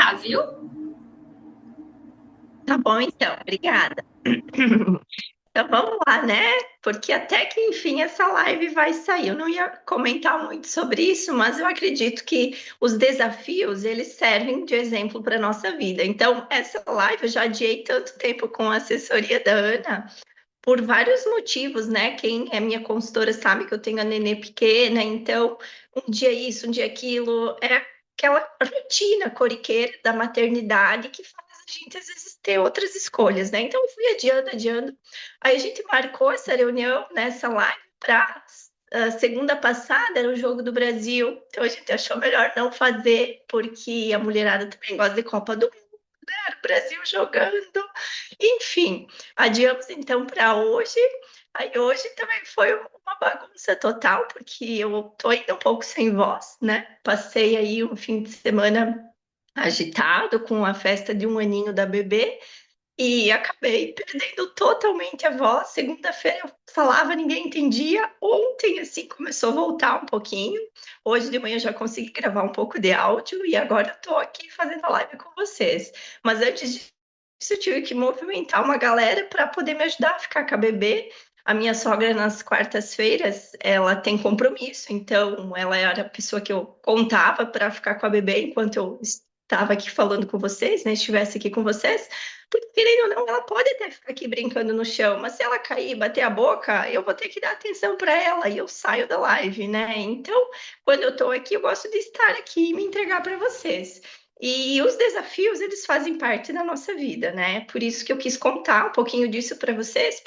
tá, viu? Tá bom, então, obrigada. Então vamos lá, né? Porque até que enfim essa live vai sair. Eu não ia comentar muito sobre isso, mas eu acredito que os desafios eles servem de exemplo para nossa vida. Então, essa live eu já adiei tanto tempo com a assessoria da Ana por vários motivos, né? Quem é minha consultora sabe que eu tenho a nenê pequena, então um dia isso, um dia aquilo, é aquela rotina corriqueira da maternidade que faz a gente às vezes ter outras escolhas, né? Então eu fui adiando, adiando. Aí a gente marcou essa reunião, nessa live para segunda passada, era o Jogo do Brasil, então a gente achou melhor não fazer, porque a mulherada também gosta de Copa do Mundo, né? O Brasil jogando. Enfim, adiamos então para hoje. Aí hoje também foi uma bagunça total, porque eu tô ainda um pouco sem voz, né? Passei aí um fim de semana agitado com a festa de um aninho da bebê e acabei perdendo totalmente a voz. Segunda-feira eu falava, ninguém entendia. Ontem, assim, começou a voltar um pouquinho. Hoje de manhã eu já consegui gravar um pouco de áudio e agora eu tô aqui fazendo a live com vocês. Mas antes disso, eu tive que movimentar uma galera para poder me ajudar a ficar com a bebê. A minha sogra, nas quartas-feiras, ela tem compromisso, então ela era a pessoa que eu contava para ficar com a bebê enquanto eu estava aqui falando com vocês, né? Estivesse aqui com vocês. Porque, querendo ou não, ela pode até ficar aqui brincando no chão, mas se ela cair e bater a boca, eu vou ter que dar atenção para ela e eu saio da live, né? Então, quando eu estou aqui, eu gosto de estar aqui e me entregar para vocês. E os desafios, eles fazem parte da nossa vida, né? Por isso que eu quis contar um pouquinho disso para vocês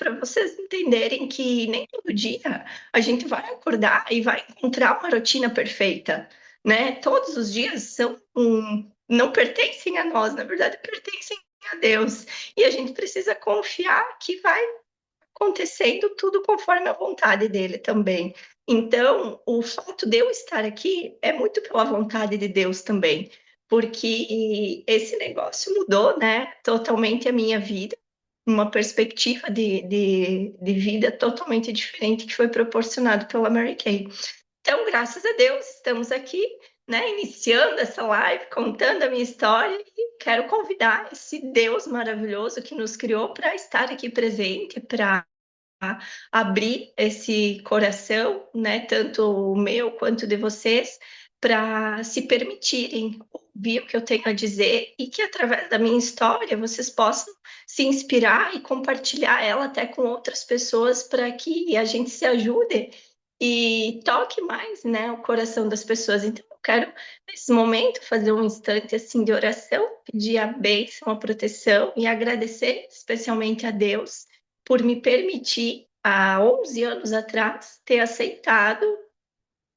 entenderem que nem todo dia a gente vai acordar e vai encontrar uma rotina perfeita, né? Todos os dias não pertencem a nós, na verdade, pertencem a Deus. E a gente precisa confiar que vai acontecendo tudo conforme a vontade dele também. Então, o fato de eu estar aqui é muito pela vontade de Deus também, porque esse negócio mudou, né, totalmente a minha vida, uma perspectiva de vida totalmente diferente que foi proporcionado pela Mary Kay. Então, graças a Deus, estamos aqui, né, iniciando essa live, contando a minha história e quero convidar esse Deus maravilhoso que nos criou para estar aqui presente, para abrir esse coração, né, tanto o meu quanto de vocês, para se permitirem ouvir o que eu tenho a dizer e que através da minha história vocês possam se inspirar e compartilhar ela até com outras pessoas para que a gente se ajude e toque mais, né, o coração das pessoas. Então, eu quero, nesse momento, fazer um instante assim de oração, pedir a bênção, a proteção e agradecer especialmente a Deus por me permitir, há 11 anos atrás, ter aceitado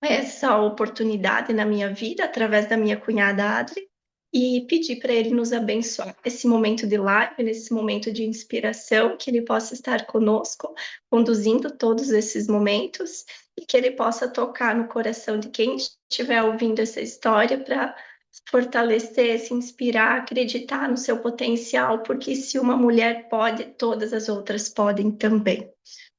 essa oportunidade na minha vida, através da minha cunhada Adri, e pedir para ele nos abençoar nesse momento de live, nesse momento de inspiração, que ele possa estar conosco, conduzindo todos esses momentos, e que ele possa tocar no coração de quem estiver ouvindo essa história para fortalecer, se inspirar, acreditar no seu potencial, porque se uma mulher pode, todas as outras podem também.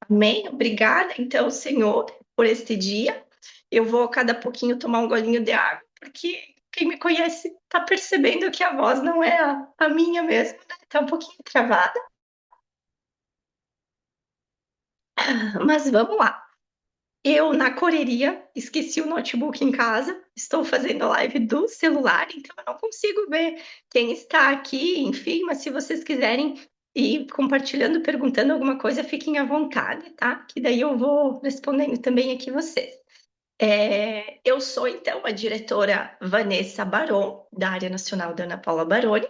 Amém? Obrigada, então, Senhor, por este dia. Eu vou a cada pouquinho tomar um golinho de água, porque quem me conhece está percebendo que a voz não é a minha mesmo, né? Está um pouquinho travada. Mas vamos lá. Eu, na correria, esqueci o notebook em casa, estou fazendo a live do celular, então eu não consigo ver quem está aqui, enfim, mas se vocês quiserem ir compartilhando, perguntando alguma coisa, fiquem à vontade, tá? Que daí eu vou respondendo também aqui vocês. Eu sou, então, a diretora Vanessa Baron, da área nacional da Ana Paula Baroni,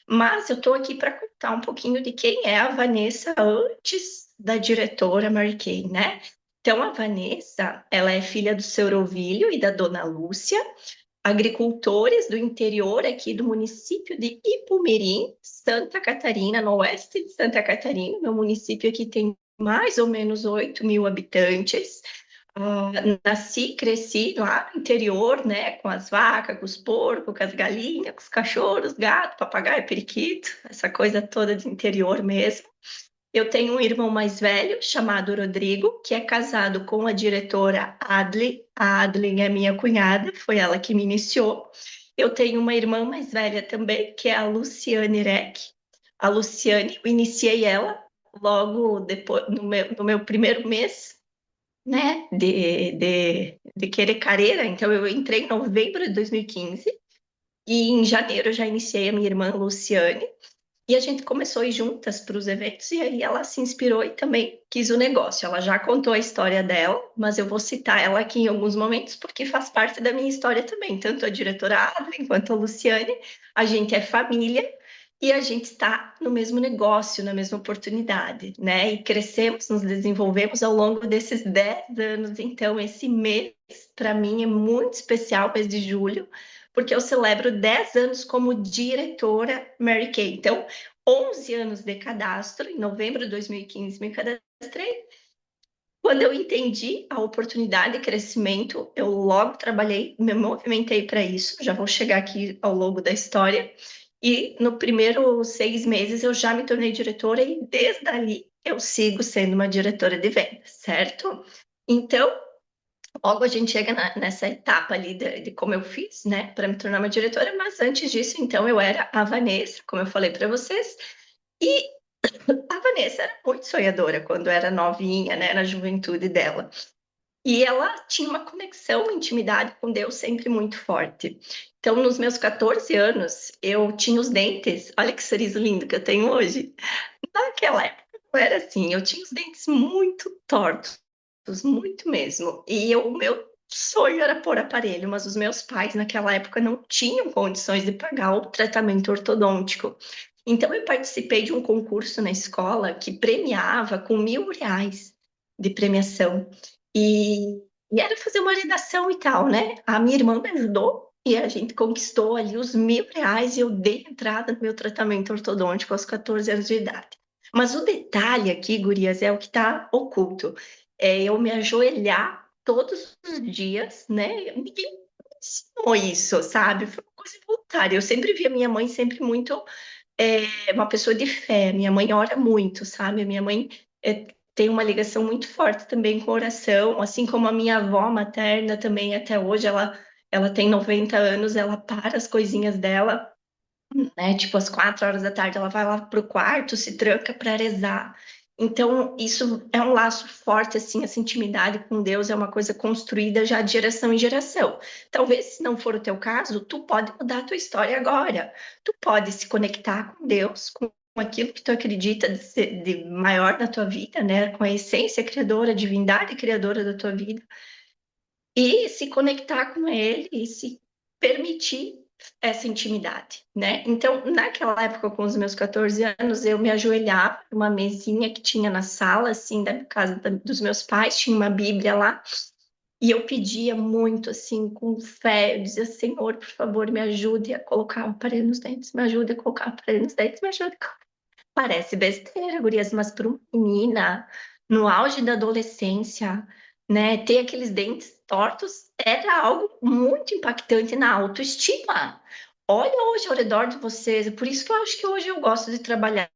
mas eu estou aqui para contar um pouquinho de quem é a Vanessa antes da diretora Mary Kay, né? Então, a Vanessa, ela é filha do seu Ovílio e da dona Lúcia, agricultores do interior aqui do município de Ipumirim, Santa Catarina, no oeste de Santa Catarina. Meu município aqui tem mais ou menos 8.000 habitantes. Nasci, cresci lá no interior, né, com as vacas, com os porcos, com as galinhas, com os cachorros, gato, papagaio, periquito, essa coisa toda de interior mesmo. Eu tenho um irmão mais velho chamado Rodrigo, que é casado com a diretora Adli. A Adli é minha cunhada, foi ela que me iniciou. Eu tenho uma irmã mais velha também, que é a Luciane Reck. A Luciane, eu iniciei ela logo depois, no meu primeiro mês, né, de querer carreira. Então, eu entrei em novembro de 2015 e em janeiro eu já iniciei a minha irmã Luciane. E a gente começou a ir juntas para os eventos, e aí ela se inspirou e também quis o negócio. Ela já contou a história dela, mas eu vou citar ela aqui em alguns momentos, porque faz parte da minha história também. Tanto a diretora Adri quanto a Luciane, a gente é família e a gente está no mesmo negócio, na mesma oportunidade, né? E crescemos, nos desenvolvemos ao longo desses 10 anos. Então, esse mês, para mim, é muito especial, mês de julho, porque eu celebro 10 anos como diretora Mary Kay. Então, 11 anos de cadastro, em novembro de 2015 me cadastrei. Quando eu entendi a oportunidade de crescimento, eu logo trabalhei, me movimentei para isso. Já vou chegar aqui ao longo da história. E no primeiro 6 meses eu já me tornei diretora e desde ali eu sigo sendo uma diretora de vendas, certo? Então, logo a gente chega nessa etapa ali de como eu fiz, né, para me tornar uma diretora, mas antes disso, então, eu era a Vanessa, como eu falei para vocês, e a Vanessa era muito sonhadora quando era novinha, né, na juventude dela. E ela tinha uma conexão, uma intimidade com Deus sempre muito forte. Então, nos meus 14 anos, eu tinha os dentes, olha que sorriso lindo que eu tenho hoje. Naquela época, eu era assim, eu tinha os dentes muito tortos, muito mesmo. E o meu sonho era pôr aparelho, mas os meus pais naquela época não tinham condições de pagar o tratamento ortodôntico. Então, eu participei de um concurso na escola que premiava com R$ 1.000 de premiação. E era fazer uma redação e tal, né? A minha irmã me ajudou e a gente conquistou ali os R$ 1.000 e eu dei entrada no meu tratamento ortodôntico aos 14 anos de idade. Mas o detalhe aqui, gurias, é o que está oculto. É eu me ajoelhar todos os dias, né? Ninguém me ensinou isso, sabe? Foi uma coisa voluntária. Eu sempre vi a minha mãe sempre muito uma pessoa de fé. Minha mãe ora muito, sabe? Minha mãe tem uma ligação muito forte também com oração, assim como a minha avó materna também, até hoje, ela tem 90 anos, ela para as coisinhas dela, né? Tipo, às 4 horas da tarde, ela vai lá pro quarto, se tranca para rezar. Então, isso é um laço forte, assim, essa intimidade com Deus é uma coisa construída já de geração em geração. Talvez, se não for o teu caso, tu pode mudar a tua história agora. Tu pode se conectar com Deus, com aquilo que tu acredita de maior na tua vida, né? Com a essência criadora, a divindade criadora da tua vida e se conectar com ele e se permitir essa intimidade, né? Então, naquela época, com os meus 14 anos, eu me ajoelhava numa mesinha que tinha na sala, assim, da casa dos meus pais, tinha uma Bíblia lá, e eu pedia muito, assim, com fé, eu dizia, Senhor, por favor, me ajude a colocar o aparelho nos dentes, me ajude a colocar o aparelho nos dentes, me ajude. Parece besteira, gurias, mas para uma menina no auge da adolescência, né, ter aqueles dentes tortos era algo muito impactante na autoestima. Olha hoje ao redor de vocês, por isso que eu acho que hoje eu gosto de trabalhar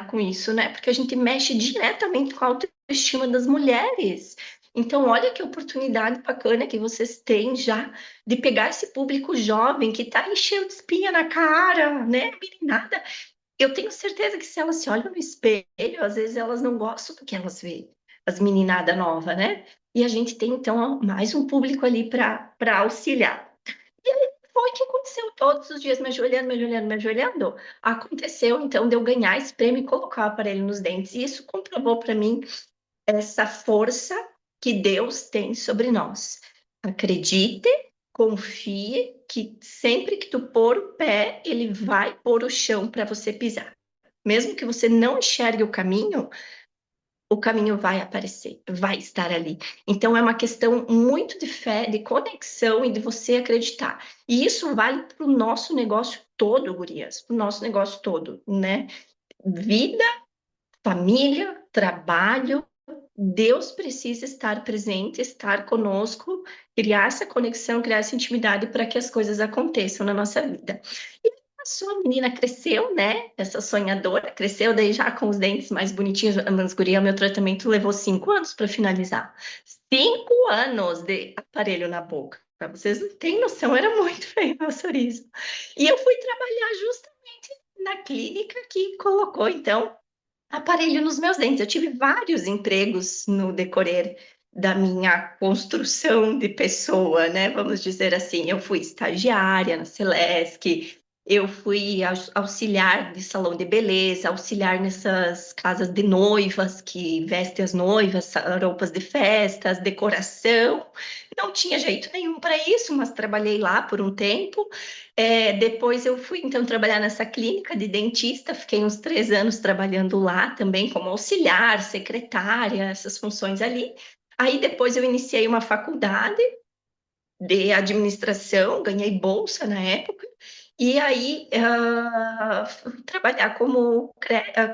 com isso, né? Porque a gente mexe diretamente com a autoestima das mulheres. Então, olha que oportunidade bacana que vocês têm já de pegar esse público jovem que está enchendo de espinha na cara, né, meninada? Eu tenho certeza que se elas se olham no espelho, às vezes elas não gostam do que elas veem, as meninada nova, né? E a gente tem, então, mais um público ali para auxiliar. E aí foi que aconteceu todos os dias, me ajoelhando, me ajoelhando, me ajoelhando. Aconteceu, então, de eu ganhar esse prêmio e colocar o aparelho nos dentes. E isso comprovou para mim essa força que Deus tem sobre nós. Acredite, confie que sempre que tu pôr o pé, ele vai pôr o chão para você pisar. Mesmo que você não enxergue o caminho vai aparecer, vai estar ali. Então é uma questão muito de fé, de conexão e de você acreditar. E isso vale para o nosso negócio todo, gurias, para o nosso negócio todo, né? Vida, família, trabalho, Deus precisa estar presente, estar conosco, criar essa conexão, criar essa intimidade para que as coisas aconteçam na nossa vida. E a sua menina cresceu, né? Essa sonhadora cresceu, daí já com os dentes mais bonitinhos. Mas, guria, meu tratamento levou 5 anos para finalizar. 5 anos de aparelho na boca. Para vocês não terem noção, era muito feio meu sorriso. E eu fui trabalhar justamente na clínica que colocou, então, aparelho nos meus dentes. Eu tive vários empregos no decorrer da minha construção de pessoa, né? Vamos dizer assim. Eu fui estagiária na Celesc, eu fui auxiliar de salão de beleza, auxiliar nessas casas de noivas que vestem as noivas, roupas de festas, decoração. Não tinha jeito nenhum para isso, mas trabalhei lá por um tempo. Depois eu fui então trabalhar nessa clínica de dentista, fiquei uns 3 anos trabalhando lá também como auxiliar, secretária, essas funções ali. Aí depois eu iniciei uma faculdade de administração, ganhei bolsa na época, e aí fui trabalhar como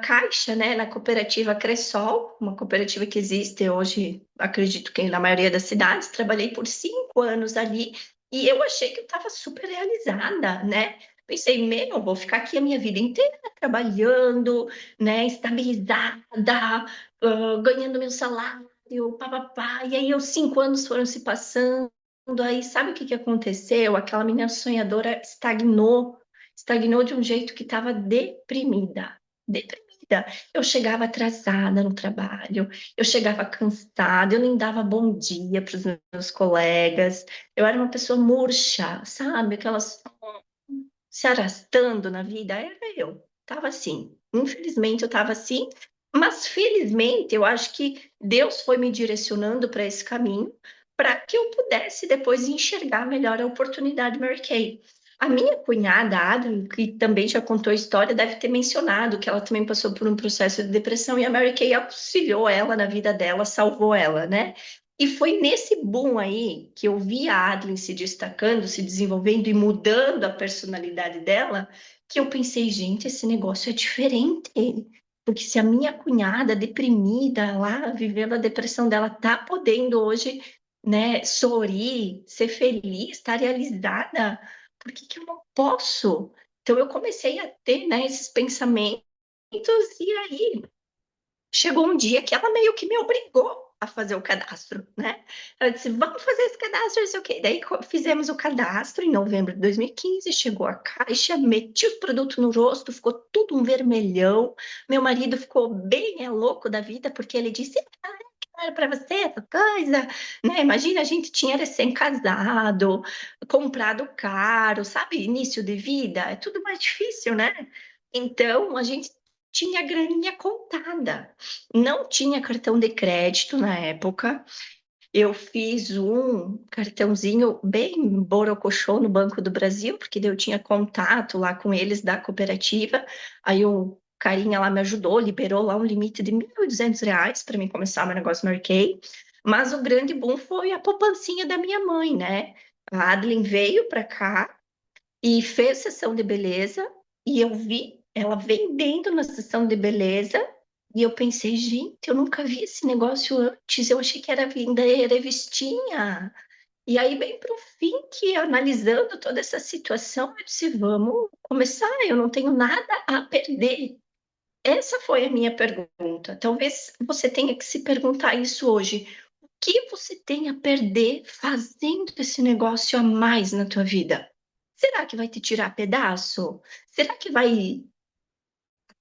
caixa, né, na cooperativa Cressol, uma cooperativa que existe hoje, acredito que na maioria das cidades. Trabalhei por 5 anos ali e eu achei que eu estava super realizada, né? Pensei, meu, vou ficar aqui a minha vida inteira trabalhando, né, estabilizada, ganhando meu salário, papapá. E aí os 5 anos foram se passando. Aí, sabe o que que aconteceu? Aquela menina sonhadora estagnou de um jeito que estava deprimida, deprimida. Eu chegava atrasada no trabalho, eu chegava cansada, eu nem dava bom dia para os meus colegas, eu era uma pessoa murcha, sabe? Aquelas se arrastando na vida, era eu. Tava assim. Infelizmente, eu tava assim, mas felizmente, eu acho que Deus foi me direcionando para esse caminho para que eu pudesse depois enxergar melhor a oportunidade Mary Kay. A minha cunhada, Adri, que também já contou a história, deve ter mencionado que ela também passou por um processo de depressão e a Mary Kay auxiliou ela na vida dela, salvou ela, né? E foi nesse boom aí que eu vi a Adeline se destacando, se desenvolvendo e mudando a personalidade dela, que eu pensei, gente, esse negócio é diferente. Porque se a minha cunhada deprimida lá, vivendo a depressão dela, tá podendo hoje, né, sorrir, ser feliz, estar realizada, por que que eu não posso? Então eu comecei a ter, né, esses pensamentos e aí chegou um dia que ela meio que me obrigou a fazer o cadastro, né? Ela disse, vamos fazer esse cadastro, não sei o quê. Daí fizemos o cadastro em novembro de 2015, chegou a caixa, meti o produto no rosto, ficou tudo um vermelhão. Meu marido ficou bem louco da vida, porque ele disse, não era para você essa coisa, né? Imagina, a gente tinha recém-casado, comprado caro, sabe? Início de vida, é tudo mais difícil, né? Então, a gente tinha graninha contada. Não tinha cartão de crédito na época. Eu fiz um cartãozinho bem borocochô no Banco do Brasil, porque daí eu tinha contato lá com eles da cooperativa. Aí o carinha lá me ajudou, liberou lá um limite de R$ 1.200 para mim começar meu negócio no Arcade. Mas o grande boom foi a poupancinha da minha mãe, né? A Adeline veio para cá e fez sessão de beleza e eu vi ela vendendo na sessão de beleza e eu pensei, gente, eu nunca vi esse negócio antes, eu achei que era venda revistinha. E aí, bem para o fim, que analisando toda essa situação, eu disse, vamos começar, eu não tenho nada a perder. Essa foi a minha pergunta. Talvez você tenha que se perguntar isso hoje. O que você tem a perder fazendo esse negócio a mais na tua vida? Será que vai te tirar pedaço? Será que vai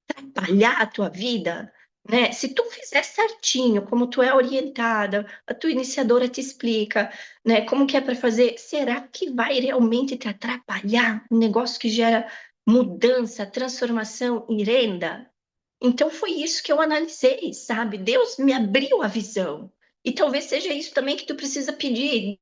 atrapalhar a tua vida? Né? Se tu fizer certinho, como tu é orientada, a tua iniciadora te explica, né, como que é para fazer, será que vai realmente te atrapalhar? Um negócio que gera mudança, transformação e renda? Então foi isso que eu analisei, sabe? Deus me abriu a visão. E talvez seja isso também que tu precisa pedir.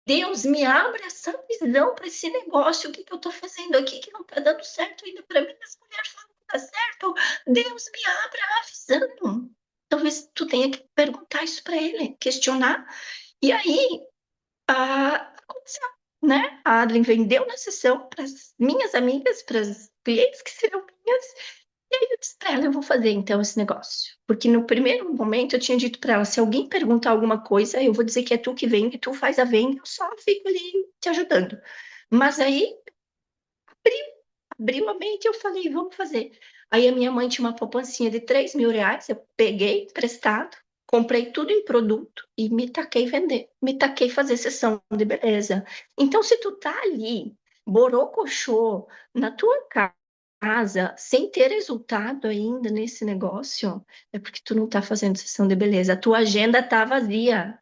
Deus me abre essa visão para esse negócio. O que que eu estou fazendo aqui que não está dando certo ainda para mim? As mulheres falam que está certo. Deus me abre a visão. Talvez tu tenha que perguntar isso para ele, questionar. E aí, aconteceu, né? A Adrien vendeu na sessão para as minhas amigas, para as clientes que serão minhas. E aí eu disse para ela, eu vou fazer então esse negócio. Porque no primeiro momento eu tinha dito para ela, se alguém perguntar alguma coisa, eu vou dizer que é tu que vende, tu faz a venda, eu só fico ali te ajudando. Mas aí abriu a mente e eu falei, vamos fazer. Aí a minha mãe tinha uma poupancinha de R$ 3.000, eu peguei emprestado, comprei tudo em produto e me taquei vender, me taquei fazer sessão de beleza. Então, se tu tá ali, borocochô, na tua casa, sem ter resultado ainda nesse negócio, é porque tu não tá fazendo sessão de beleza, a tua agenda tá vazia,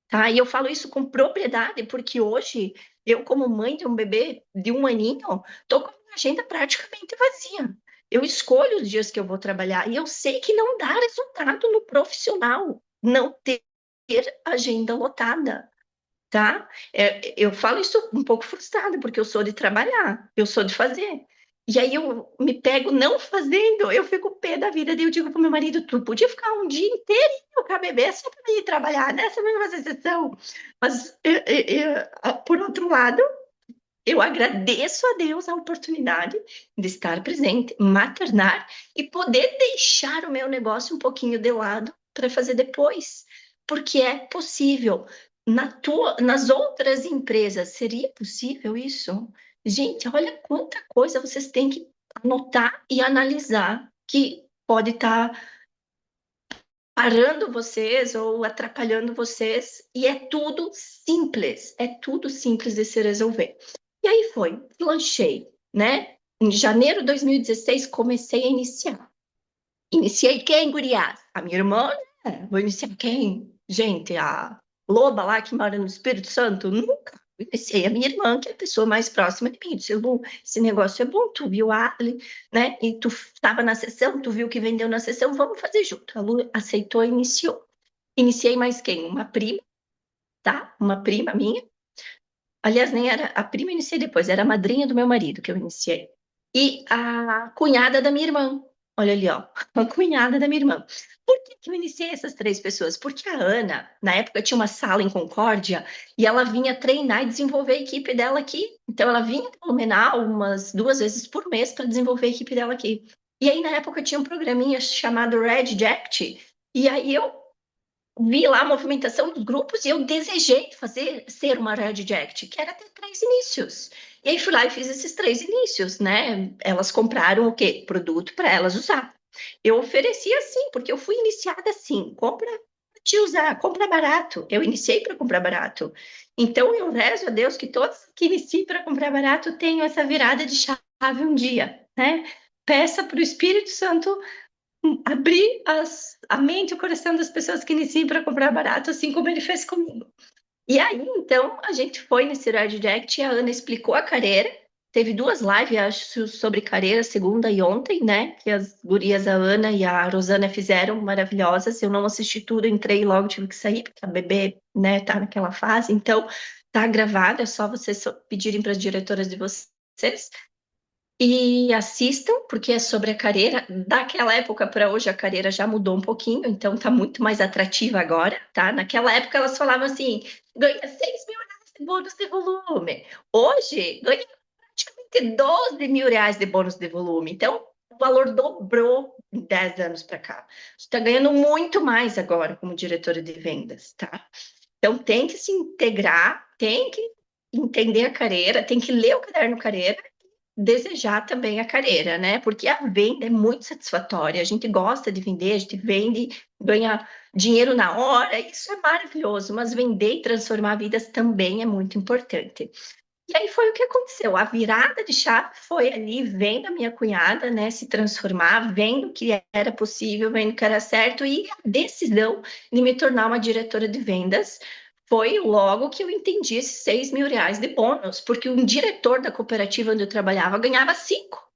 tá? E eu falo isso com propriedade, porque hoje, eu como mãe de um bebê de 1 aninho, tô com a minha agenda praticamente vazia. Eu escolho os dias que eu vou trabalhar e eu sei que não dá resultado no profissional não ter agenda lotada, tá? Eu falo isso um pouco frustrada, porque eu sou de trabalhar, eu sou de fazer. E aí eu me pego não fazendo, eu fico pé da vida. Daí eu digo pro meu marido, tu podia ficar um dia inteirinho com a bebê só para ir trabalhar, né? Essa mesma sessão. Mas, por outro lado, eu agradeço a Deus a oportunidade de estar presente, maternar e poder deixar o meu negócio um pouquinho de lado para fazer depois, porque é possível. Nas outras empresas, seria possível isso? Gente, olha quanta coisa vocês têm que anotar e analisar que pode estar parando vocês ou atrapalhando vocês, e é tudo simples de se resolver. E aí foi, lanchei, né? Em janeiro de 2016, comecei a iniciar. Iniciei quem, gurias? A minha irmã, né? Vou iniciar quem? Gente, a loba lá que mora no Espírito Santo? Nunca. Iniciei a minha irmã, que é a pessoa mais próxima de mim. Disse, Lu, esse negócio é bom, tu viu a Ali, né? E tu estava na sessão, tu viu que vendeu na sessão, vamos fazer junto. A Lu aceitou e iniciou. Iniciei mais quem? Uma prima, tá? Uma prima minha. Aliás, nem era a prima, iniciei depois, era a madrinha do meu marido que eu iniciei. E a cunhada da minha irmã. Olha ali, ó, a cunhada da minha irmã. Por que que eu iniciei essas 3 pessoas? Porque a Ana, na época, tinha uma sala em Concórdia e ela vinha treinar e desenvolver a equipe dela aqui. Então, ela vinha de Blumenau umas 2 vezes por mês para desenvolver a equipe dela aqui. E aí, na época, tinha um programinha chamado Red Jacket. E aí, eu vi lá a movimentação dos grupos e eu desejei ser uma Red Jacket, que era ter 3 inícios. E aí fui lá e fiz esses 3 inícios, né? Elas compraram o quê? Produto para elas usar. Eu ofereci assim, porque eu fui iniciada assim, compra para te usar, compra barato. Eu iniciei para comprar barato. Então eu rezo a Deus que todos que iniciam para comprar barato tenham essa virada de chave um dia, né? Peça para o Espírito Santo abrir a mente e o coração das pessoas que iniciam para comprar barato, assim como ele fez comigo. E aí, então, a gente foi nesse Red Direct e a Ana explicou a carreira. Teve 2 lives, acho, sobre carreira, segunda e ontem, né? Que as gurias, a Ana e a Rosana, fizeram maravilhosas. Eu não assisti tudo, entrei e logo tive que sair, porque a bebê, né, tá naquela fase. Então, tá gravado, é só vocês pedirem para as diretoras de vocês e assistam, porque é sobre a carreira. Daquela época para hoje, a carreira já mudou um pouquinho, então está muito mais atrativa agora, tá? Naquela época elas falavam assim: ganha 6 mil reais de bônus de volume. Hoje, ganha praticamente 12 mil reais de bônus de volume. Então, o valor dobrou em 10 anos para cá. Você está ganhando muito mais agora como diretora de vendas, tá? Então, tem que se integrar, tem que entender a carreira, tem que ler o caderno carreira, desejar também a carreira, né? Porque a venda é muito satisfatória. A gente gosta de vender, a gente vende, ganha dinheiro na hora, isso é maravilhoso, mas vender e transformar vidas também é muito importante. E aí foi o que aconteceu. A virada de chave foi ali, vendo a minha cunhada, né, se transformar, vendo que era possível, vendo que era certo, e a decisão de me tornar uma diretora de vendas foi logo que eu entendi esses 6 mil reais de bônus, porque um diretor da cooperativa onde eu trabalhava ganhava 5.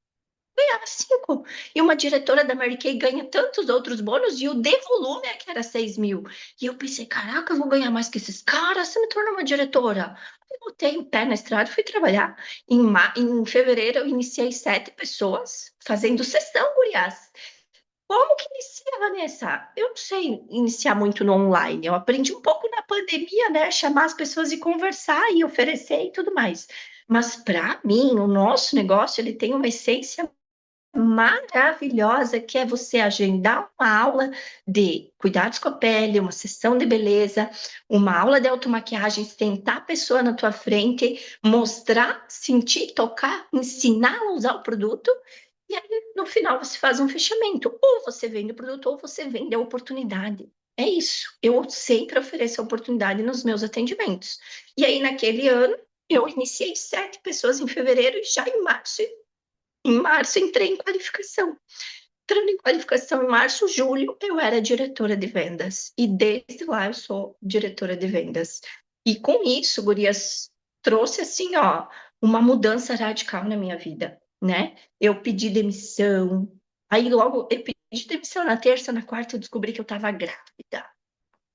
Ganhava 5. E uma diretora da Mary Kay ganha tantos outros bônus e o de volume é que era 6 mil. E eu pensei, caraca, eu vou ganhar mais que esses caras, você me torna uma diretora. Eu botei o pé na estrada e fui trabalhar. Em fevereiro eu iniciei 7 pessoas fazendo sessão, gurias. Como que inicia, Vanessa? Eu não sei iniciar muito no online. Eu aprendi um pouco na pandemia, né? Chamar as pessoas e conversar e oferecer e tudo mais. Mas para mim, o nosso negócio, ele tem uma essência maravilhosa, que é você agendar uma aula de cuidados com a pele, uma sessão de beleza, uma aula de automaquiagem, sentar a pessoa na tua frente, mostrar, sentir, tocar, ensiná-la a usar o produto, e aí no final você faz um fechamento. Ou você vende o produto, ou você vende a oportunidade. É isso. Eu sempre ofereço oportunidade nos meus atendimentos. E aí, naquele ano, eu iniciei 7 pessoas em fevereiro e já em março entrei em qualificação. Entrando em qualificação em março, julho, eu era diretora de vendas. E desde lá eu sou diretora de vendas. E com isso, Gurias, trouxe assim, ó, uma mudança radical na minha vida, né? Eu pedi demissão. Aí logo eu pedi demissão na terça, na quarta eu descobri que eu estava grávida.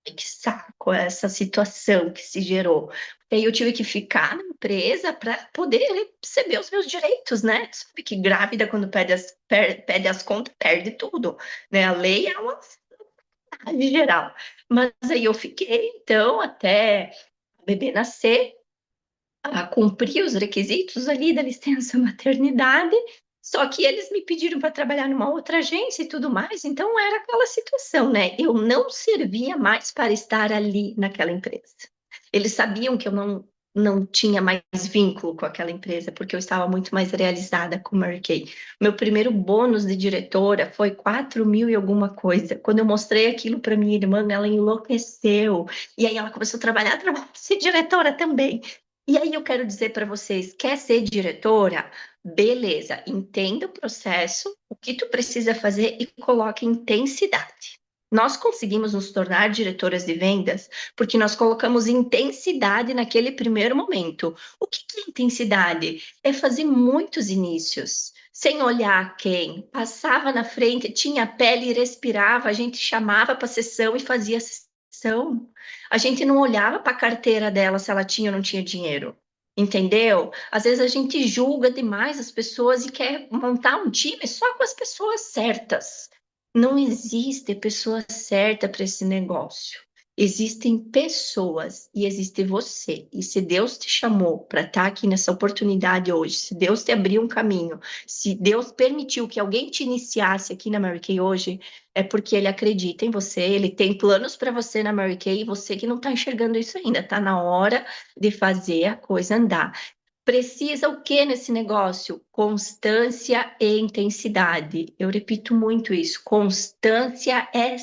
Ai, que saco essa situação que se gerou. Aí eu tive que ficar na empresa para poder receber os meus direitos, né? Sabe que grávida, quando pede as contas, perde tudo, né? A lei é uma cidade geral. Mas aí eu fiquei, então, até o bebê nascer, a cumprir os requisitos ali da licença maternidade, só que eles me pediram para trabalhar numa outra agência e tudo mais, então era aquela situação, né? Eu não servia mais para estar ali naquela empresa. Eles sabiam que eu não tinha mais vínculo com aquela empresa, porque eu estava muito mais realizada com o Mary Kay. Meu primeiro bônus de diretora foi 4.000 e alguma coisa. Quando eu mostrei aquilo para minha irmã, ela enlouqueceu. E aí ela começou a trabalhar para ser diretora também. E aí eu quero dizer para vocês, quer ser diretora? Beleza, entenda o processo, o que tu precisa fazer e coloque intensidade. Nós conseguimos nos tornar diretoras de vendas porque nós colocamos intensidade naquele primeiro momento. O que é intensidade? É fazer muitos inícios, sem olhar quem. Passava na frente, tinha pele e respirava, a gente chamava para a sessão e fazia a sessão. A gente não olhava para a carteira dela se ela tinha ou não tinha dinheiro. Entendeu? Às vezes a gente julga demais as pessoas e quer montar um time só com as pessoas certas. Não existe pessoa certa para esse negócio. Existem pessoas e existe você. E se Deus te chamou para estar aqui nessa oportunidade hoje, se Deus te abriu um caminho, se Deus permitiu que alguém te iniciasse aqui na Mary Kay hoje, é porque Ele acredita em você, Ele tem planos para você na Mary Kay, e você que não está enxergando isso ainda, está na hora de fazer a coisa andar. Precisa o que nesse negócio? Constância e intensidade. Eu repito muito isso. Constância é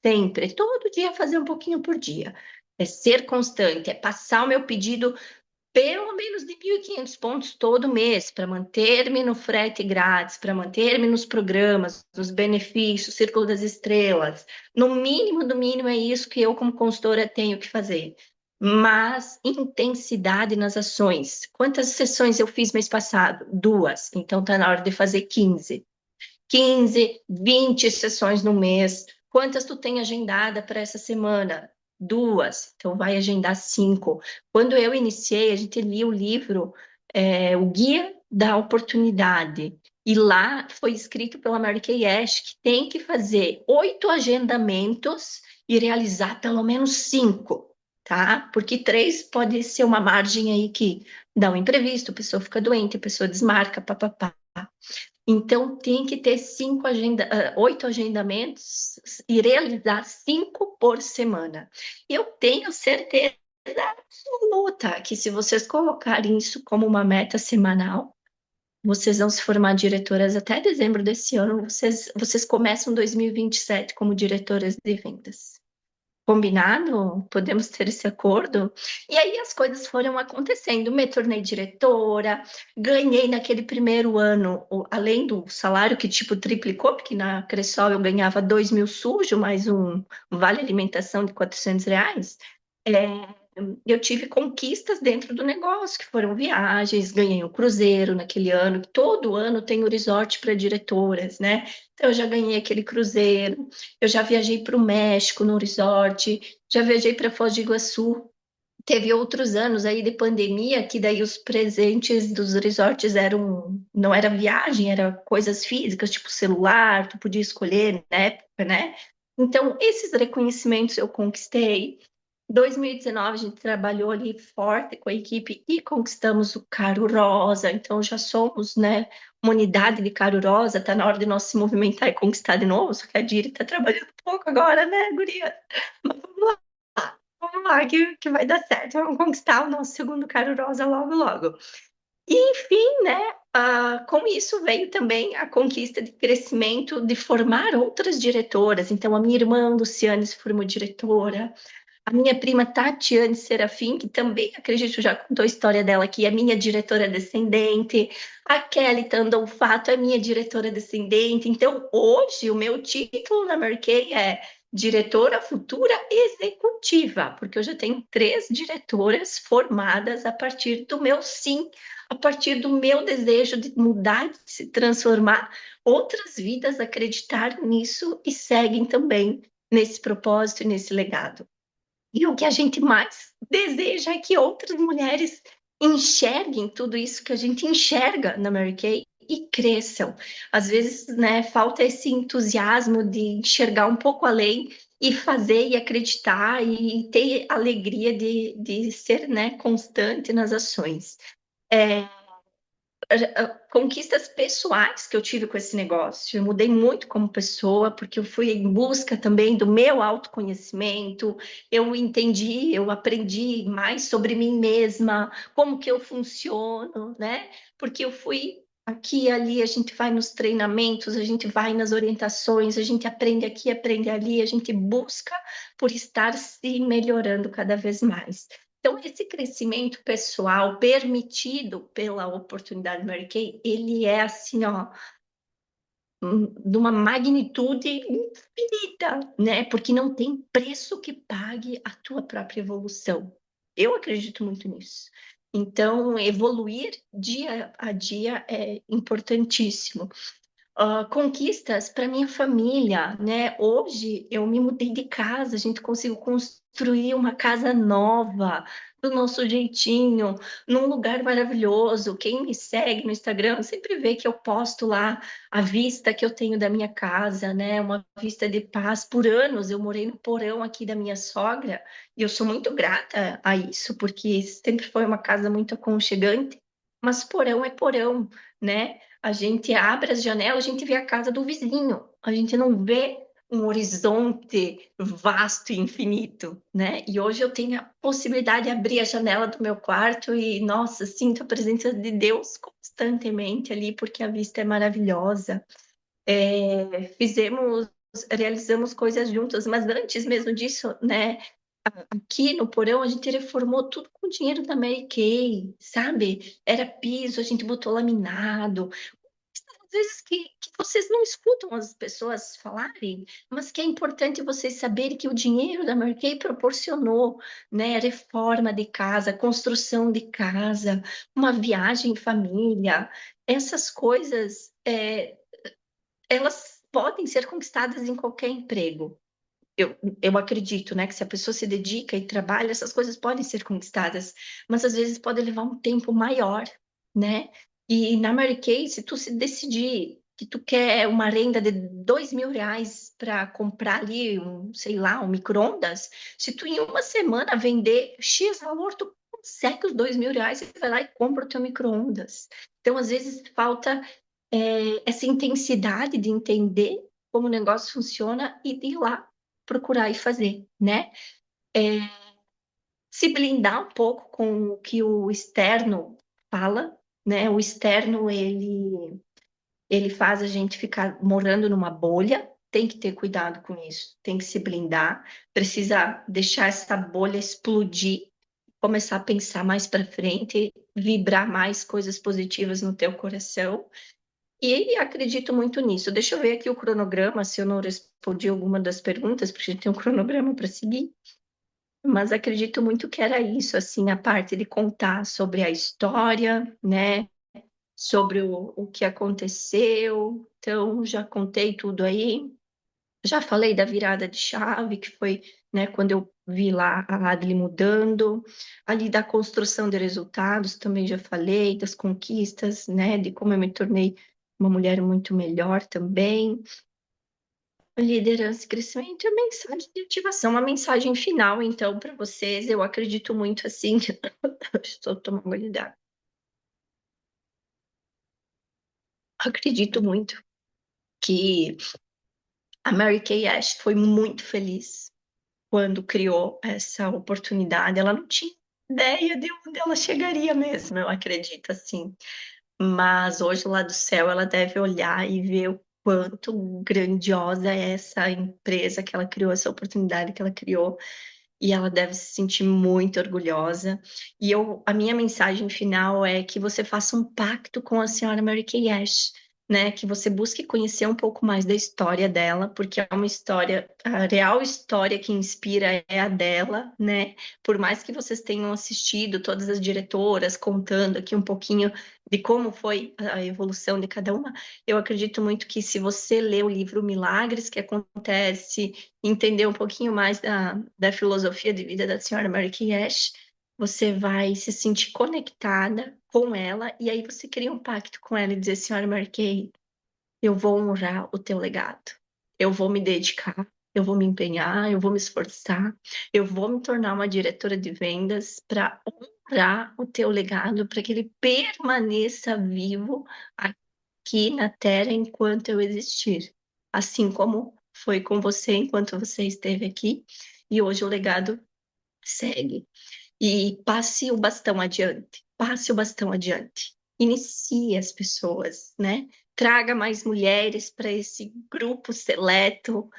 sempre, todo dia fazer um pouquinho por dia. É ser constante, é passar o meu pedido pelo menos de 1.500 pontos todo mês, para manter-me no frete grátis, para manter-me nos programas, nos benefícios, Círculo das Estrelas. No mínimo, do mínimo, é isso que eu, como consultora, tenho que fazer. Mas intensidade nas ações. Quantas sessões eu fiz mês passado? 2. Então, está na hora de fazer 15. 15, 20 sessões no mês. Quantas tu tem agendada para essa semana? 2. Então, vai agendar 5. Quando eu iniciei, a gente lia o livro, O Guia da Oportunidade. E lá foi escrito pela Mary Kay Ash que tem que fazer 8 agendamentos e realizar pelo menos 5, tá? Porque 3 pode ser uma margem aí que dá um imprevisto, a pessoa fica doente, a pessoa desmarca, papapá. Então, tem que ter 8 agendamentos e realizar 5 por semana. Eu tenho certeza absoluta que se vocês colocarem isso como uma meta semanal, vocês vão se formar diretoras até dezembro desse ano. Vocês começam 2027 como diretoras de vendas. Combinado? Podemos ter esse acordo? E aí as coisas foram acontecendo. Me tornei diretora, ganhei naquele primeiro ano, além do salário que tipo triplicou, porque na Cressol eu ganhava 2.000 sujo, mais um vale alimentação de R$ 400. Eu tive conquistas dentro do negócio, que foram viagens, ganhei um cruzeiro naquele ano, todo ano tem o resort para diretoras, né? Então, eu já ganhei aquele cruzeiro, eu já viajei para o México no resort, já viajei para Foz do Iguaçu. Teve outros anos aí de pandemia, que daí os presentes dos resorts não era viagem, era coisas físicas, tipo celular, tu podia escolher na época, né? Então, esses reconhecimentos eu conquistei. 2019 a gente trabalhou ali forte com a equipe e conquistamos o Caro Rosa, então já somos, né, uma unidade de Caro Rosa, tá na hora de nós se movimentar e conquistar de novo, só que a Diri tá trabalhando pouco agora, né, guria? Mas vamos lá que vai dar certo, vamos conquistar o nosso segundo Caro Rosa logo, logo. E, enfim, né, com isso veio também a conquista de crescimento, de formar outras diretoras. Então, a minha irmã Luciane se formou diretora, a minha prima Tatiane Serafim, que também, acredito, já contou a história dela aqui, é minha diretora descendente. A Kelly Tandolfato é minha diretora descendente. Então, hoje, o meu título na Mary Kay é diretora futura executiva, porque eu já tenho três diretoras formadas a partir do meu sim, a partir do meu desejo de mudar, de se transformar, outras vidas acreditar nisso e seguem também nesse propósito e nesse legado. E o que a gente mais deseja é que outras mulheres enxerguem tudo isso que a gente enxerga na Mary Kay e cresçam. Às vezes, né, falta esse entusiasmo de enxergar um pouco além e fazer e acreditar e ter alegria de ser, né, constante nas ações. É, conquistas pessoais que eu tive com esse negócio. Eu mudei muito como pessoa, porque eu fui em busca também do meu autoconhecimento. Eu entendi, eu aprendi mais sobre mim mesma, como que eu funciono, né? Porque eu fui aqui e ali, a gente vai nos treinamentos, a gente vai nas orientações, a gente aprende aqui, aprende ali, a gente busca por estar se melhorando cada vez mais. Então, esse crescimento pessoal permitido pela oportunidade Mary Kay, ele é assim, ó, de uma magnitude infinita, né? Porque não tem preço que pague a tua própria evolução. Eu acredito muito nisso. Então, evoluir dia a dia é importantíssimo. Conquistas para minha família, né? Hoje eu me mudei de casa, a gente conseguiu construir uma casa nova, do nosso jeitinho, num lugar maravilhoso. Quem me segue no Instagram sempre vê que eu posto lá a vista que eu tenho da minha casa, né? Uma vista de paz. Por anos eu morei no porão aqui da minha sogra e eu sou muito grata a isso, porque sempre foi uma casa muito aconchegante, mas porão é porão, né? A gente abre as janelas, a gente vê a casa do vizinho, a gente não vê um horizonte vasto e infinito, né? E hoje eu tenho a possibilidade de abrir a janela do meu quarto e, nossa, sinto a presença de Deus constantemente ali, porque a vista é maravilhosa. Fizemos, realizamos coisas juntas, mas antes mesmo disso, né? Aqui no porão a gente reformou tudo com o dinheiro da Mary Kay, sabe? Era piso, a gente botou laminado, às vezes que vocês não escutam as pessoas falarem, mas que é importante vocês saberem que o dinheiro da Mary Kay proporcionou, né, reforma de casa, construção de casa, uma viagem em família, essas coisas, elas podem ser conquistadas em qualquer emprego. Eu acredito, né, que se a pessoa se dedica e trabalha, essas coisas podem ser conquistadas, mas às vezes pode levar um tempo maior, né? E na Mary Kay, se tu se decidir que tu quer uma renda de R$ 2.000 para comprar ali, sei lá, um micro-ondas, se tu em uma semana vender X valor, tu consegue os R$ 2.000 e vai lá e compra o teu micro-ondas. Então, às vezes, falta essa intensidade de entender como o negócio funciona e de ir lá procurar e fazer, né? É, se blindar um pouco com o que o externo fala, né? O externo, ele faz a gente ficar morando numa bolha, tem que ter cuidado com isso, tem que se blindar, precisa deixar essa bolha explodir, começar a pensar mais para frente, vibrar mais coisas positivas no teu coração. E acredito muito nisso. Deixa eu ver aqui o cronograma, se eu não respondi alguma das perguntas, porque a gente tem um cronograma para seguir. Mas acredito muito que era isso, assim, a parte de contar sobre a história, né? Sobre o que aconteceu. Então, já contei tudo aí. Já falei da virada de chave, que foi, né, quando eu vi lá a Adli mudando. Ali da construção de resultados, também já falei, das conquistas, né? De como eu me tornei uma mulher muito melhor também. Liderança e crescimento é mensagem de ativação, uma mensagem final, então, para vocês. Eu acredito muito assim. Estou tomando uma água. Acredito muito que a Mary Kay Ash foi muito feliz quando criou essa oportunidade. Ela não tinha. ideia de onde ela chegaria mesmo, eu acredito, assim. Mas hoje, lá do céu, ela deve olhar e ver o quanto grandiosa é essa empresa que ela criou, essa oportunidade que ela criou, e ela deve se sentir muito orgulhosa. E a minha mensagem final é que você faça um pacto com a senhora Mary Kay Ash, né? Que você busque conhecer um pouco mais da história dela, porque é uma história, a real história que inspira é a dela, né? Por mais que vocês tenham assistido todas as diretoras contando aqui um pouquinho de como foi a evolução de cada uma, eu acredito muito que se você ler o livro Milagres que Acontece, entender um pouquinho mais da filosofia de vida da senhora Mary Kay Ash, você vai se sentir conectada com ela e aí você cria um pacto com ela e dizer, senhora Mary Kay, eu vou honrar o teu legado, eu vou me dedicar, eu vou me empenhar, eu vou me esforçar, eu vou me tornar uma diretora de vendas para honrar o teu legado, para que ele permaneça vivo aqui na Terra enquanto eu existir. Assim como foi com você enquanto você esteve aqui, e hoje o legado segue. E passe o bastão adiante, passe o bastão adiante. Inicie as pessoas, né? Traga mais mulheres para esse grupo seleto,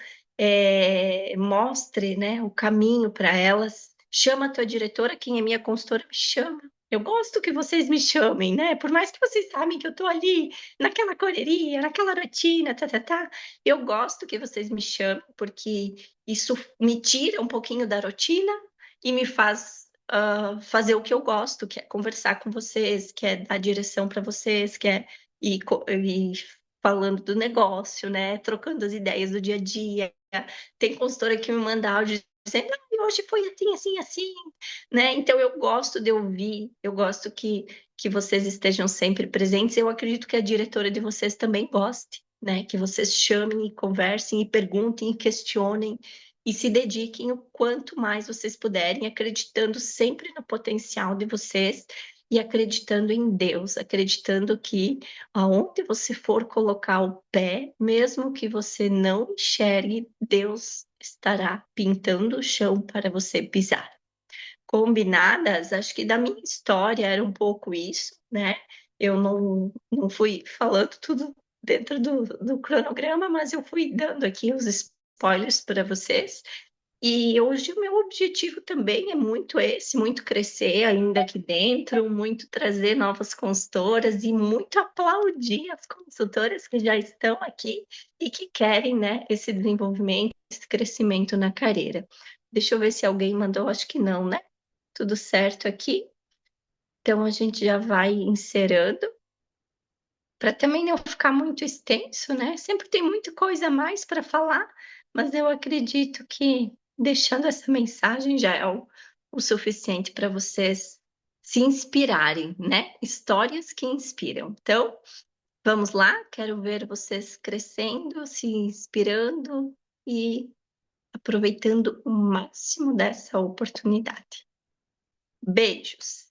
mostre, né, o caminho para elas. Chama a tua diretora, quem é minha consultora, me chama. Eu gosto que vocês me chamem, né? Por mais que vocês sabem que eu estou ali naquela correria, naquela rotina, tá. Eu gosto que vocês me chamem, porque isso me tira um pouquinho da rotina e me faz fazer o que eu gosto, que é conversar com vocês, que é dar direção para vocês, que é ir falando do negócio, né? Trocando as ideias do dia a dia. Tem consultora que me manda áudio dizendo, "Ah, hoje foi assim, assim, assim, né? Então eu gosto de ouvir, eu gosto que vocês estejam sempre presentes. Eu acredito que a diretora de vocês também goste, né? Que vocês chamem e conversem e perguntem e questionem e se dediquem o quanto mais vocês puderem, acreditando sempre no potencial de vocês e acreditando em Deus, acreditando que aonde você for colocar o pé, mesmo que você não enxergue, Deus estará pintando o chão para você pisar. Combinadas, acho que da minha história era um pouco isso, né? Eu não fui falando tudo dentro do cronograma, mas eu fui dando aqui os spoilers para vocês. E hoje o meu objetivo também é muito esse, muito crescer ainda aqui dentro, muito trazer novas consultoras e muito aplaudir as consultoras que já estão aqui e que querem, né, esse desenvolvimento, esse crescimento na carreira. Deixa eu ver se alguém mandou, acho que não, né? Tudo certo aqui. Então a gente já vai encerrando para também não ficar muito extenso, né? Sempre tem muita coisa a mais para falar, mas eu acredito que deixando essa mensagem já é o suficiente para vocês se inspirarem, né? Histórias que inspiram. Então, vamos lá, quero ver vocês crescendo, se inspirando e aproveitando o máximo dessa oportunidade. Beijos!